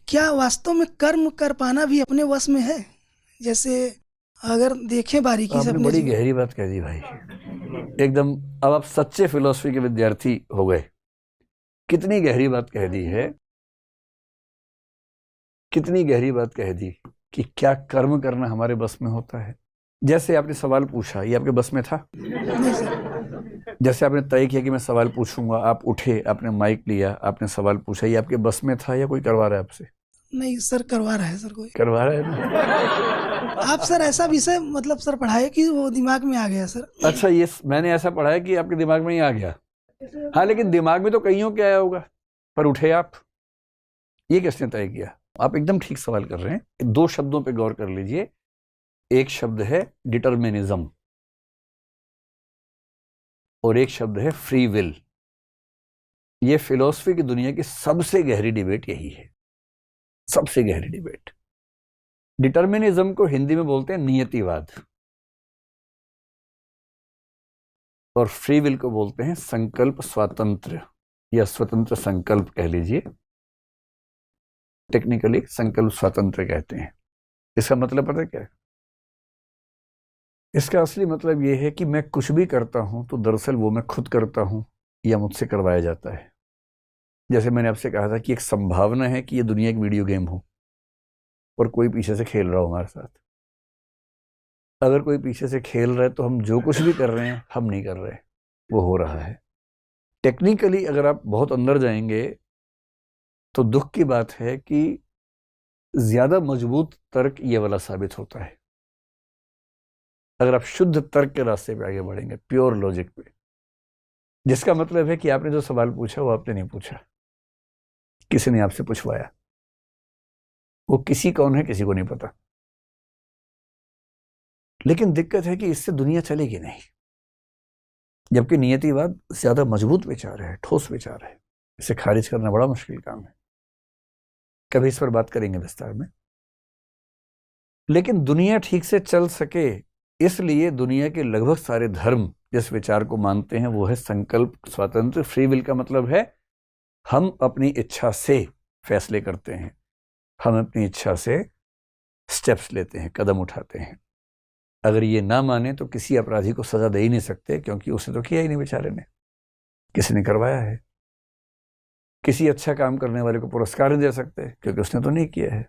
क्या वास्तव में कर्म कर पाना भी अपने वश में है? जैसे अगर देखें बारीकी से आपने अपने बड़ी जीवन। गहरी बात कह दी भाई, एकदम। अब आप सच्चे फिलोसफी के विद्यार्थी हो गए। कितनी गहरी बात कह दी है, कितनी गहरी बात कह दी कि क्या कर्म करना हमारे बस में होता है। जैसे आपने सवाल पूछा, ये आपके बस में था? नहीं सर। जैसे आपने तय किया कि मैं सवाल पूछूंगा, आप उठे, आपने माइक लिया, आपने सवाल पूछा, ये आपके बस में था या कोई करवा रहा है आपसे? नहीं सर, करवा रहा है सर कोई। करवा रहा है ना। आप सर ऐसा विषय मतलब सर पढ़ाए कि वो दिमाग में आ गया सर। अच्छा, ये मैंने ऐसा पढ़ा है कि आपके दिमाग में ही आ गया। हाँ, लेकिन दिमाग में तो कईयों के आया होगा, पर उठे आप, ये किसने तय किया? आप एकदम ठीक सवाल कर रहे हैं। दो शब्दों पे गौर कर लीजिए। एक शब्द है डिटर्मिनिज्म और एक शब्द है फ्री विल। ये फिलॉसफी की दुनिया की सबसे गहरी डिबेट यही है, सबसे गहरी डिबेट। डिटर्मिनिज्म को हिंदी में बोलते हैं नियतिवाद, और फ्री विल को बोलते हैं संकल्प स्वातंत्र या स्वतंत्र संकल्प कह लीजिए। टेक्निकली संकल्प स्वातंत्र कहते हैं। इसका मतलब पता है क्या है? इसका असली मतलब यह है कि मैं कुछ भी करता हूं तो दरअसल वो मैं खुद करता हूं या मुझसे करवाया जाता है। जैसे मैंने आपसे कहा था कि एक संभावना है कि ये दुनिया एक वीडियो गेम हो और कोई पीछे से खेल रहा हो हमारे साथ। अगर कोई पीछे से खेल रहा है तो हम जो कुछ भी कर रहे हैं हम नहीं कर रहे, वो हो रहा है। टेक्निकली अगर आप बहुत अंदर जाएंगे तो दुख की बात है कि ज्यादा मजबूत तर्क ये वाला साबित होता है। अगर आप शुद्ध तर्क के रास्ते पे आगे बढ़ेंगे, प्योर लॉजिक पे, जिसका मतलब है कि आपने जो सवाल पूछा वो आपने नहीं पूछा, किसी ने आपसे पूछवाया। वो किसी कौन है किसी को नहीं पता। लेकिन दिक्कत है कि इससे दुनिया चलेगी नहीं, जबकि नियतिवाद ज्यादा मजबूत विचार है, ठोस विचार है। इसे खारिज करना बड़ा मुश्किल काम है। कभी इस पर बात करेंगे विस्तार में। लेकिन दुनिया ठीक से चल सके, इसलिए दुनिया के लगभग सारे धर्म जिस विचार को मानते हैं वो है संकल्प स्वातंत्र। फ्री विल का मतलब है हम अपनी इच्छा से फैसले करते हैं, हम अपनी इच्छा से स्टेप्स लेते हैं, कदम उठाते हैं। अगर ये ना माने तो किसी अपराधी को सजा दे ही नहीं सकते, क्योंकि उसने तो किया ही नहीं बेचारे ने, किसी ने करवाया है। किसी अच्छा काम करने वाले को पुरस्कार नहीं दे सकते, क्योंकि उसने तो नहीं किया है,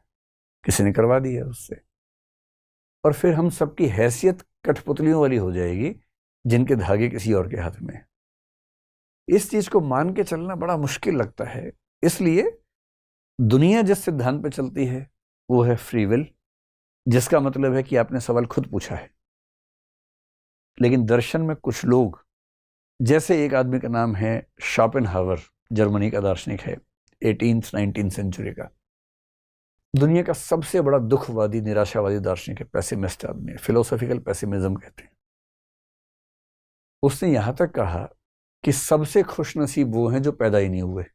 किसी ने करवा दिया उससे। और फिर हम सबकी हैसियत कठपुतलियों वाली हो जाएगी जिनके धागे किसी और के हाथ में। इस चीज को मान के चलना बड़ा मुश्किल लगता है। इसलिए दुनिया जिस सिद्धांत पे चलती है वो है फ्री विल, जिसका मतलब है कि आपने सवाल खुद पूछा है। लेकिन दर्शन में कुछ लोग, जैसे एक आदमी का नाम है शोपेनहावर, जर्मनी का दार्शनिक है, 18th-19th सेंचुरी का, दुनिया का सबसे बड़ा दुखवादी निराशावादी दार्शनिक है, पेसिमिस्ट आदमी है, फिलोसॉफिकल पेसिमिज्म कहते हैं। उसने यहां तक कहा कि सबसे खुशनसीब वो हैं जो पैदा ही नहीं हुए,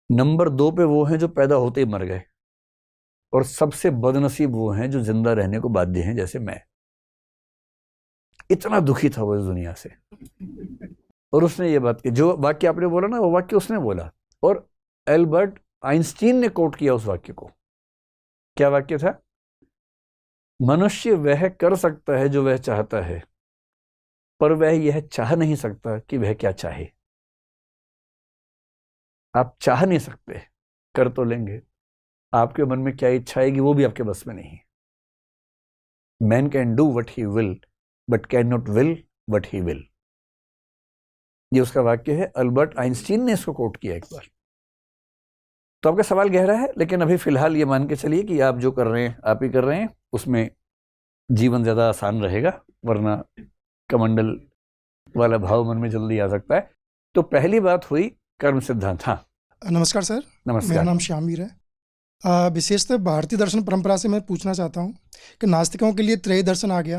नंबर 2 पे वो हैं जो पैदा होते ही मर गए, और सबसे बदनसीब वो हैं जो जिंदा रहने को बाध्य हैं, जैसे मैं। इतना दुखी था वो इस दुनिया से। और उसने ये बात की, जो वाक्य आपने बोला ना, वो वाक्य उसने बोला, और एल्बर्ट आइंस्टीन ने कोट किया उस वाक्य को। क्या वाक्य था? मनुष्य वह कर सकता है जो वह चाहता है, पर वह यह चाह नहीं सकता कि वह क्या चाहे। आप चाह नहीं सकते, कर तो लेंगे, आपके मन में क्या इच्छा आएगी वो भी आपके बस में नहीं है। Man can do what he will but can not will what he will. ये उसका वाक्य है, अल्बर्ट आइंस्टीन ने इसको कोट किया एक बार। तो आपका सवाल गहरा है, लेकिन अभी फिलहाल ये मान के चलिए कि आप जो कर रहे हैं आप ही कर रहे हैं, उसमें जीवन ज्यादा आसान रहेगा, वरना कमंडल वाला भाव मन में जल्दी आ सकता है। तो पहली बात हुई कर्म सिद्धांत। हाँ, नमस्कार सर। नमस्कार। मेरा नाम श्यामवीर है। विशेषतः भारतीय दर्शन परंपरा से मैं पूछना चाहता हूँ कि नास्तिकों के लिए त्रय दर्शन आ गया,